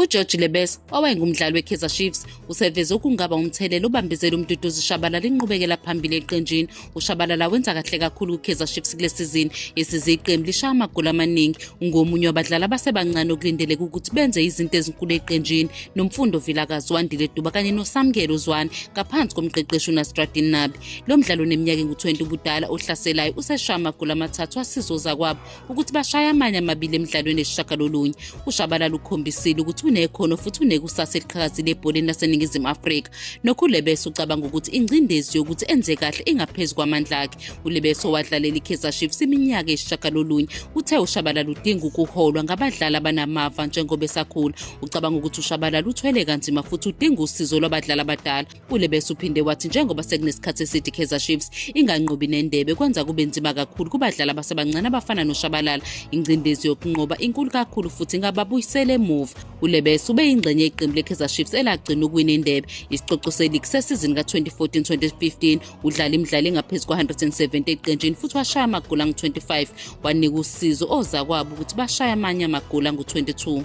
uGeorge Lebeso owayengumdlali weKaizer Chiefs useveze ukungaba umthelela obambezela uMduduzi Shabalala inqubekela phambili eqenjini. uShabalala wenza kahle kakhulu kuKaizer Chiefs kule sizini yesize iqembu lishaya amagoli amaningi. Ungomunye wabadlali abasebancane okulindeleka ukuthi benze izinto ezinkulu eqenjini. Nomfundo Vilakazi, Wandile Duba kanye noSamkelo Zwane ngaphansi komqeqeshi uNasruddin Nabi. Lo mdlalo oneminyaka engu-20 ubudala ohlaselayo useshaya amagoli amathathu asizoza kwabo ukuthi bashaye amanye amabili emidlalweni esishagalolunye. uShabalala ukhombisile ukuthi unekhono futhi unekusasa eliqhakazile ebholeni laseNingizimu Afrika. NokuLebeso ucabanga ukuthi ingcindezi yokuthi enze kahle ingaphezulu kwamandla akhe. uLebeso wadlalela iKaizer Chiefs iminyaka esishagalolunye. Uthe uShabalala udinga ukuholwa ngabadlali abanamava njengoba esakhula. Ucabanga ukuthi uShabalala uthwele kanzima futhi udinga usizo lwabadlali abadala. uLebeso uphinde wathi njengoba sekunesikhathi eside iKaizer Chiefs inganqobi nendebe kwenza kube nzima kakhulu kubadlali abasebancane abafana noShabalala. Ingcindezi yokunqoba inkulu kakhulu futhi ingababuyisela emuva. uLebeso ubeyingxenye yeqembu leKaizer Chiefs elagcina ukuwina indebe. Isicoco seligi sesizini ka-2014-2015 udlala imidlalo engaphezu kwa-170 eqenjini futhi washaya amagoli angu-25. Wanika usizo ozakwabo ukuthi bashaye amanye amagoli angu-22.